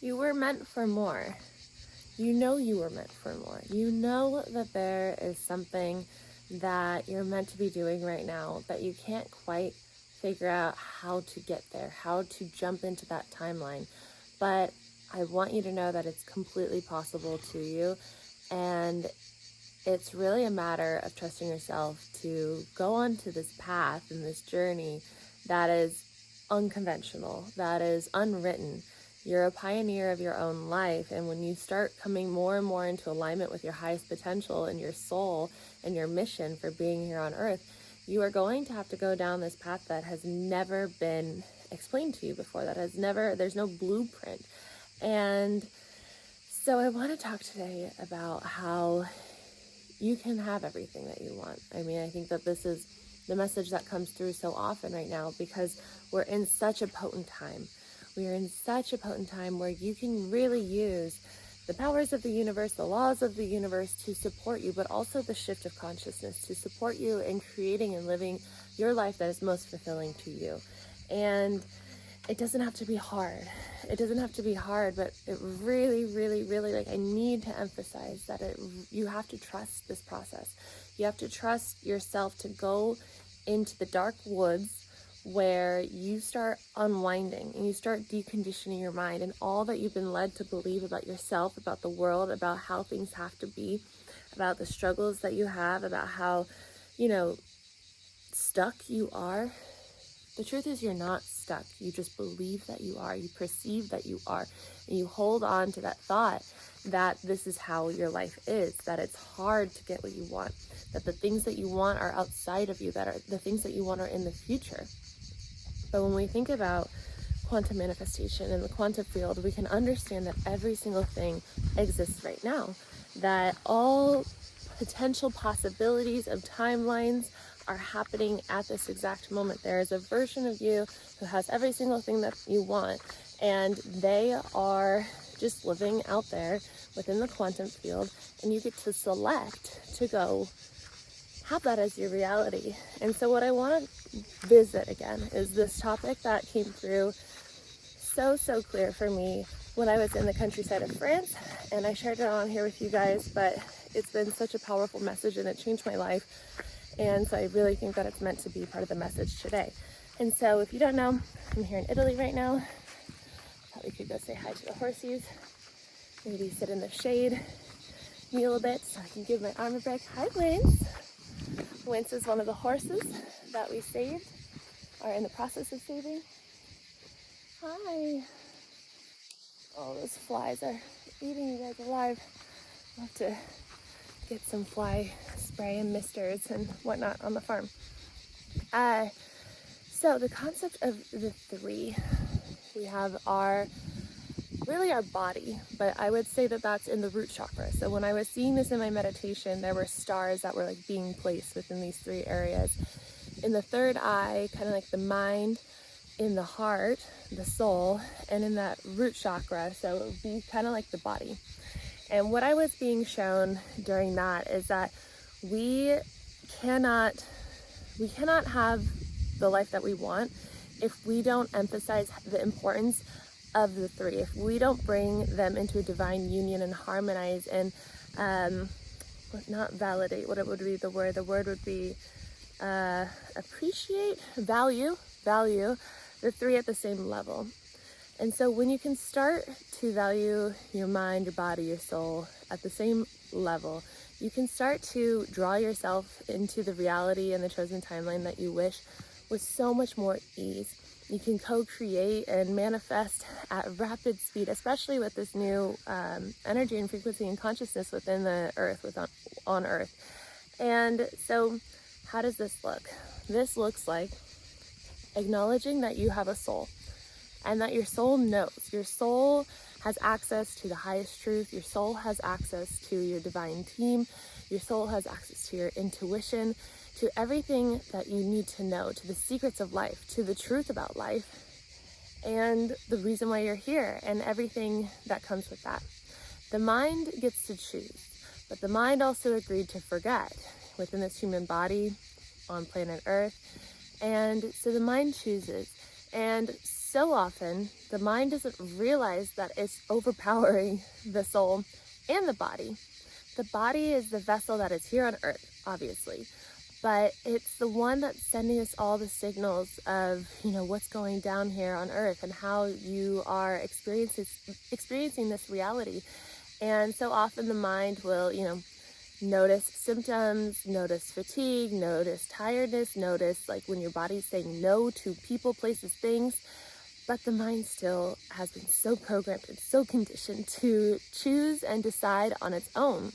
You were meant for more. You know you were meant for more. You know that there is something that you're meant to be doing right now that you can't quite figure out how to get there, how to jump into that timeline. But I want you to know that it's completely possible to you. And it's really a matter of trusting yourself to go onto this path and this journey that is unconventional, that is unwritten. You're a pioneer of your own life, and when you start coming more and more into alignment with your highest potential and your soul and your mission for being here on earth, you are going to have to go down this path that has never been explained to you before, there's no blueprint. And so I want to talk today about how you can have everything that you want. I mean, I think that this is the message that comes through so often right now, because we're in such a potent time. We are in such a potent time where you can really use the powers of the universe, the laws of the universe to support you, but also the shift of consciousness to support you in creating and living your life that is most fulfilling to you. And it doesn't have to be hard. It doesn't have to be hard, but it really, really, really, I need to emphasize that you have to trust this process. You have to trust yourself to go into the dark woods where you start unwinding and you start deconditioning your mind and all that you've been led to believe about yourself, about the world, about how things have to be, about the struggles that you have, about how, stuck you are. The truth is you're not stuck. You just believe that you are. You perceive that you are. And you hold on to that thought that this is how your life is, that it's hard to get what you want, that the things that you want are outside of you, that are the things that you want are in the future. But when we think about quantum manifestation in the quantum field, we can understand that every single thing exists right now, that all potential possibilities of timelines are happening at this exact moment. There is a version of you who has every single thing that you want, and they are just living out there within the quantum field, and you get to select to go have that as your reality. And so what I want to visit again is this topic that came through so clear for me when I was in the countryside of France, and I shared it on here with you guys, but it's been such a powerful message and it changed my life. And so I really think that it's meant to be part of the message today. And so if you don't know, I'm here in Italy right now. Probably could go say hi to the horsies, maybe sit in the shade, kneel a bit so I can give my arm a break. Hi, Wince. Wince is one of the horses that we saved, are in the process of saving. Hi. Oh, those flies are eating you guys alive. I'll have to get some fly spray and misters and whatnot on the farm. So the concept of the three, we have our body, but I would say that that's in the root chakra. So when I was seeing this in my meditation, there were stars that were being placed within these three areas. In the third eye, kind of like the mind, in the heart, the soul, and in that root chakra, so it would be kind of like the body. And what I was being shown during that is that we cannot have the life that we want if we don't emphasize the importance of the three, if we don't bring them into a divine union and harmonize and not validate, what it would be the word would be appreciate, value the three at the same level. And so when you can start to value your mind, your body, your soul at the same level, you can start to draw yourself into the reality and the chosen timeline that you wish with so much more ease. You can co-create and manifest at rapid speed, especially with this new energy and frequency and consciousness within the earth, on earth. And so how does this look? This looks like acknowledging that you have a soul and that your soul knows. Your soul has access to the highest truth. Your soul has access to your divine team. Your soul has access to your intuition, to everything that you need to know, to the secrets of life, to the truth about life, and the reason why you're here, and everything that comes with that. The mind gets to choose, but the mind also agreed to forget within this human body on planet Earth. And so the mind chooses. And so often the mind doesn't realize that it's overpowering the soul and the body. The body is the vessel that is here on earth, obviously, but it's the one that's sending us all the signals of, what's going down here on earth and how you are experiencing this reality. And so often the mind will, notice symptoms, notice fatigue, notice tiredness, notice like when your body's saying no to people, places, things. But the mind still has been so programmed and so conditioned to choose and decide on its own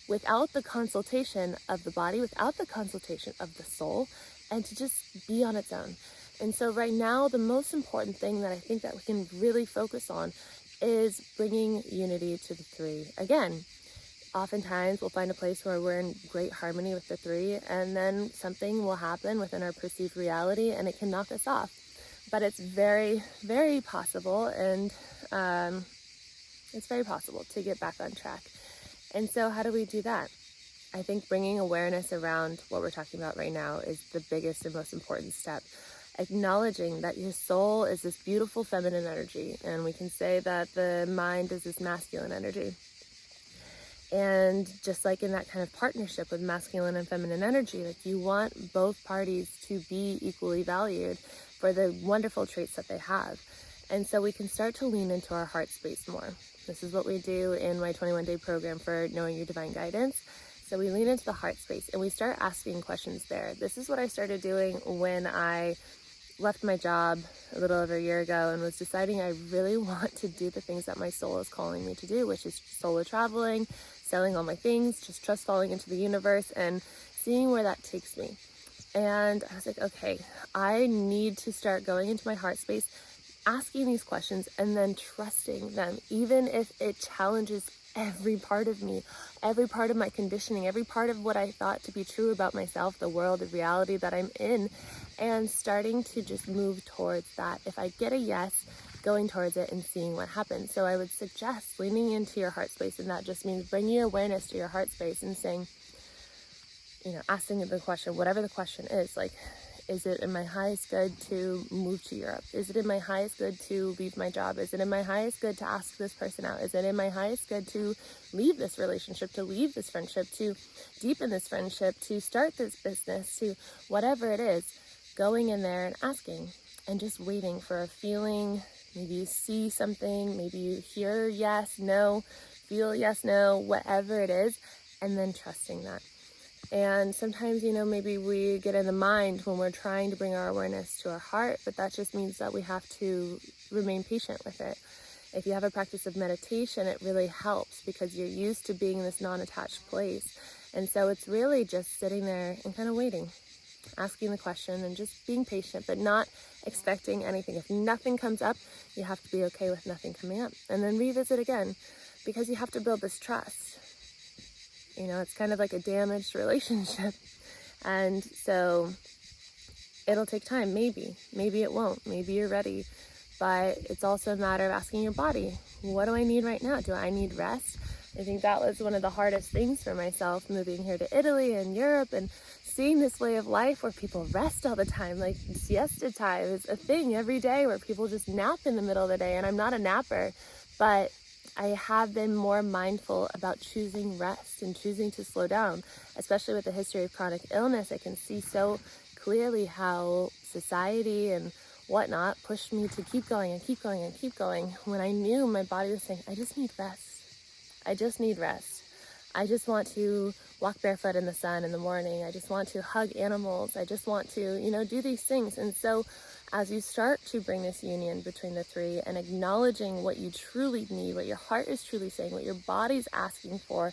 without the consultation of the body, without the consultation of the soul, and to just be on its own. And so right now, the most important thing that I think that we can really focus on is bringing unity to the three. Again, oftentimes we'll find a place where we're in great harmony with the three, and then something will happen within our perceived reality and it can knock us off. But it's very, very possible, and it's very possible to get back on track. And so how do we do that? I think bringing awareness around what we're talking about right now is the biggest and most important step. Acknowledging that your soul is this beautiful feminine energy, and we can say that the mind is this masculine energy. And just like in that kind of partnership with masculine and feminine energy, like you want both parties to be equally valued for the wonderful traits that they have. And so we can start to lean into our heart space more. This is what we do in my 21-day program for Knowing Your Divine Guidance. So we lean into the heart space and we start asking questions there. This is what I started doing when I left my job a little over a year ago and was deciding I really want to do the things that my soul is calling me to do, which is solo traveling, selling all my things, just trust falling into the universe and seeing where that takes me. And I was like, okay, I need to start going into my heart space, asking these questions and then trusting them, even if it challenges every part of me, every part of my conditioning, every part of what I thought to be true about myself, the world, the reality that I'm in, and starting to just move towards that. If I get a yes, going towards it and seeing what happens. So I would suggest leaning into your heart space, and that just means bringing awareness to your heart space and saying, asking the question, whatever the question is, like, is it in my highest good to move to Europe? Is it in my highest good to leave my job? Is it in my highest good to ask this person out? Is it in my highest good to leave this relationship, to leave this friendship, to deepen this friendship, to start this business, to whatever it is, going in there and asking and just waiting for a feeling. Maybe you see something, maybe you hear yes, no, feel yes, no, whatever it is, and then trusting that. And sometimes, maybe we get in the mind when we're trying to bring our awareness to our heart, but that just means that we have to remain patient with it. If you have a practice of meditation, it really helps because you're used to being in this non-attached place. And so it's really just sitting there and kind of waiting, asking the question and just being patient, but not expecting anything. If nothing comes up, you have to be okay with nothing coming up and then revisit again, because you have to build this trust. It's kind of like a damaged relationship. And so it'll take time. Maybe it won't. Maybe you're ready. But it's also a matter of asking your body, what do I need right now? Do I need rest? I think that was one of the hardest things for myself, moving here to Italy and Europe and seeing this way of life where people rest all the time. Like siesta time is a thing every day where people just nap in the middle of the day. And I'm not a napper, but I have been more mindful about choosing rest and choosing to slow down, especially with the history of chronic illness. I can see so clearly how society and whatnot pushed me to keep going and keep going and keep going when I knew my body was saying, I just need rest. I just need rest. I just want to walk barefoot in the sun in the morning. I just want to hug animals. I just want to, do these things. And so as you start to bring this union between the three and acknowledging what you truly need, what your heart is truly saying, what your body's asking for,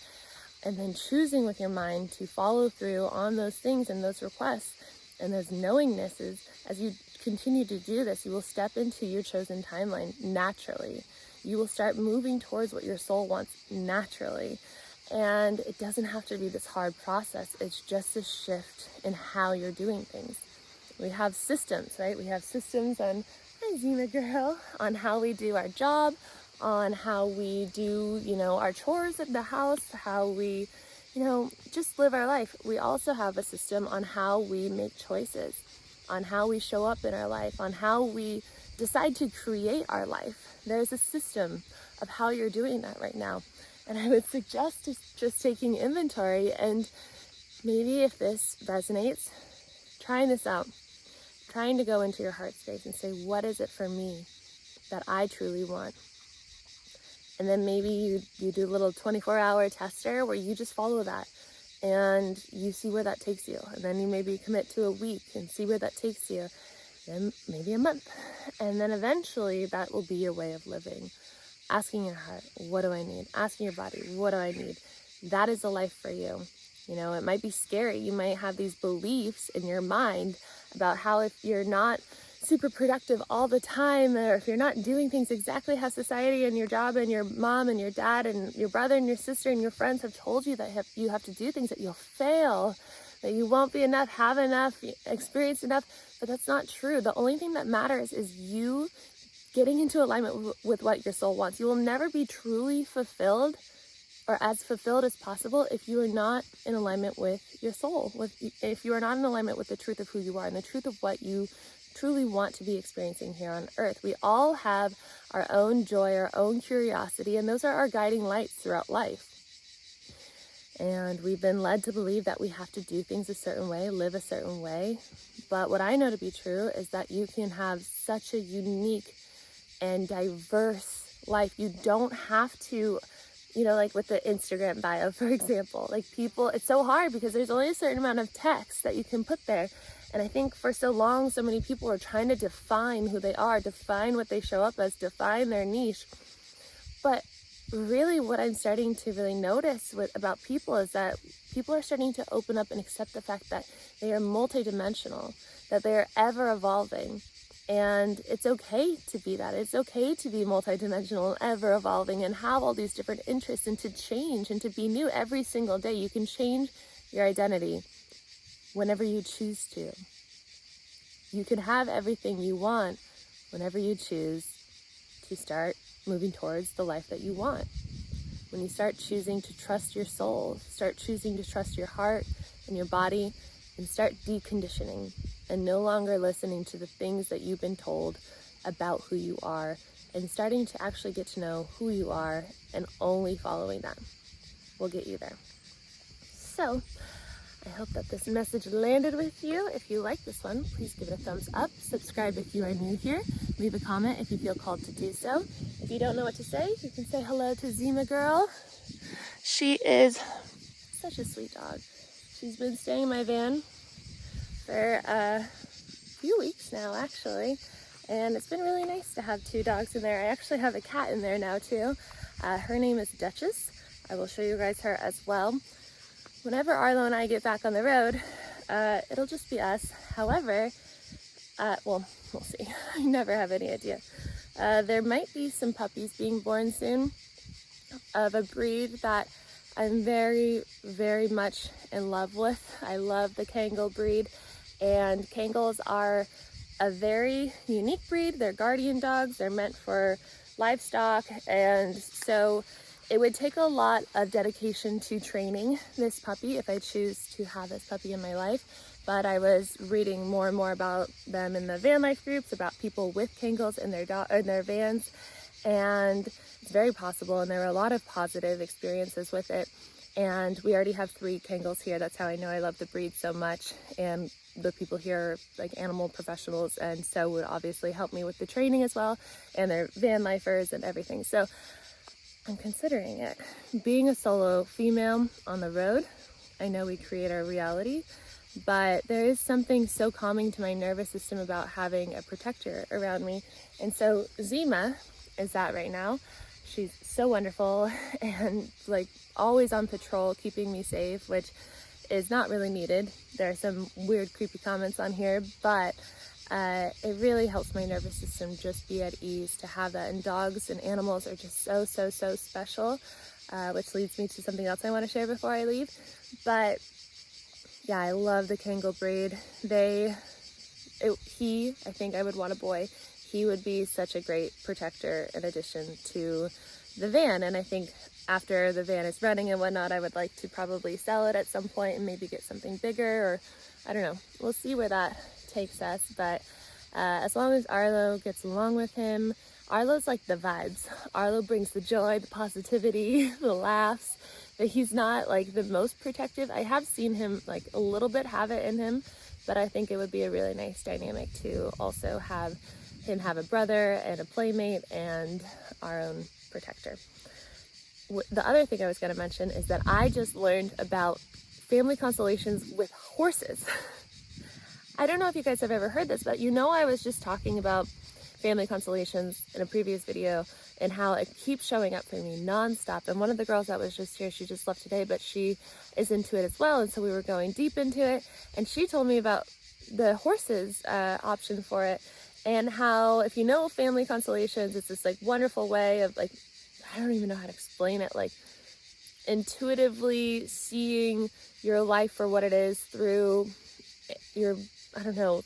and then choosing with your mind to follow through on those things and those requests and those knowingnesses, as you continue to do this, you will step into your chosen timeline naturally. You will start moving towards what your soul wants naturally. And it doesn't have to be this hard process. It's just a shift in how you're doing things. We have systems, right? We have systems on, hi Zena girl, on how we do our job, on how we do, our chores at the house, how we, just live our life. We also have a system on how we make choices, on how we show up in our life, on how we decide to create our life. There's a system of how you're doing that right now. And I would suggest just taking inventory, and maybe if this resonates, trying this out, trying to go into your heart space and say, what is it for me that I truly want? And then maybe you do a little 24-hour tester where you just follow that and you see where that takes you. And then you maybe commit to a week and see where that takes you. Then maybe a month. And then eventually that will be your way of living. Asking your heart, what do I need? Asking your body, what do I need? That is a life for you. You know, it might be scary. You might have these beliefs in your mind about how if you're not super productive all the time, or if you're not doing things exactly how society and your job and your mom and your dad and your brother and your sister and your friends have told you that you have to do things, that you'll fail, that you won't be enough, have enough, experience enough. But that's not true. The only thing that matters is you getting into alignment with what your soul wants. You will never be truly fulfilled or as fulfilled as possible if you are not in alignment with your soul, if you are not in alignment with the truth of who you are and the truth of what you truly want to be experiencing here on earth. We all have our own joy, our own curiosity, and those are our guiding lights throughout life. And we've been led to believe that we have to do things a certain way, live a certain way. But what I know to be true is that you can have such a unique and diverse life. You don't have to, you know, like with the Instagram bio, for example, like people, it's so hard because there's only a certain amount of text that you can put there. And I think for so long, so many people are trying to define who they are, define what they show up as, define their niche. But really what I'm starting to really notice about people is that people are starting to open up and accept the fact that they are multidimensional, that they are ever evolving. And it's okay to be that. It's okay to be multidimensional and ever evolving and have all these different interests and to change and to be new every single day. You can change your identity whenever you choose to. You can have everything you want whenever you choose to start moving towards the life that you want. When you start choosing to trust your soul, start choosing to trust your heart and your body, and start deconditioning and no longer listening to the things that you've been told about who you are, and starting to actually get to know who you are and only following that will get you there. So I hope that this message landed with you. If you like this one, please give it a thumbs up. Subscribe if you are new here. Leave a comment if you feel called to do so. If you don't know what to say, you can say hello to Zima Girl. She is such a sweet dog. She's been staying in my van for a few weeks now, actually. And it's been really nice to have two dogs in there. I actually have a cat in there now, too. Her name is Duchess. I will show you guys her as well. Whenever Arlo and I get back on the road, it'll just be us. However, well, we'll see. I never have any idea. There might be some puppies being born soon of a breed that I'm very, very much in love with. I love the Kangal breed, and Kangals are a very unique breed. They're guardian dogs. They're meant for livestock, and so it would take a lot of dedication to training this puppy if I choose to have this puppy in my life. But I was reading more and more about them in the van life groups, about people with Kangals in their vans, and it's very possible, and there are a lot of positive experiences with it. And we already have 3 Kangals here. That's how I know I love the breed so much. And the people here are like animal professionals, and so would obviously help me with the training as well, and they're van lifers and everything. So I'm considering it. Being a solo female on the road, I know we create our reality, but there is something so calming to my nervous system about having a protector around me. And so Zima is that right now. She's so wonderful and like always on patrol, keeping me safe, which is not really needed. There are some weird, creepy comments on here, but it really helps my nervous system just be at ease to have that. And dogs and animals are just so, so, so special, which leads me to something else I want to share before I leave. But yeah, I love the Kangal breed. I think I would want a boy. He would be such a great protector in addition to the van. And I think after the van is running and whatnot, I would like to probably sell it at some point and maybe get something bigger, or I don't know. We'll see where that takes us. But As long as Arlo gets along with him, Arlo's like the vibes. Arlo brings the joy, the positivity, the laughs, but he's not like the most protective. I have seen him like a little bit have it in him, but I think it would be a really nice dynamic to also have him have a brother and a playmate and our own protector. The other thing I was going to mention is that I just learned about family constellations with horses. I don't know if you guys have ever heard this, but I was just talking about family constellations in a previous video and how it keeps showing up for me nonstop. And one of the girls that was just here, she just left today, but she is into it as well. And so we were going deep into it, and she told me about the horses option for it, and how if you know family constellations, it's this like wonderful way of like, I don't even know how to explain it, like intuitively seeing your life for what it is through your,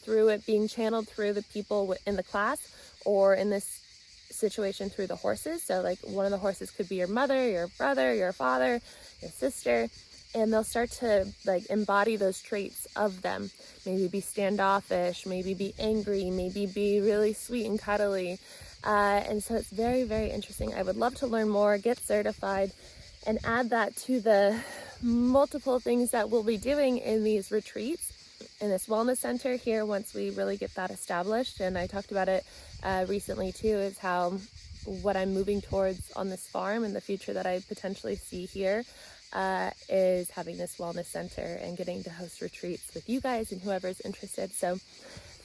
through it being channeled through the people in the class, or in this situation through the horses. So like one of the horses could be your mother, your brother, your father, your sister, and they'll start to like embody those traits of them. Maybe be standoffish, maybe be angry, maybe be really sweet and cuddly. And so it's very, very interesting. I would love to learn more, get certified, and add that to the multiple things that we'll be doing in these retreats, in this wellness center here, once we really get that established. And I talked about it recently too, is how what I'm moving towards on this farm and the future that I potentially see here is having this wellness center and getting to host retreats with you guys and whoever's interested. So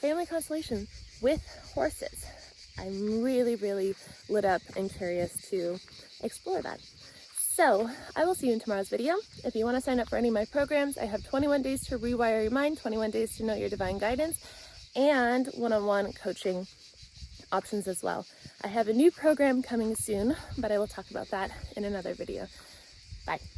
family constellation with horses. I'm really, really lit up and curious to explore that. So I will see you in tomorrow's video. If you want to sign up for any of my programs, I have 21 days to rewire your mind, 21 days to know your divine guidance, and one-on-one coaching options as well. I have a new program coming soon, but I will talk about that in another video. Bye.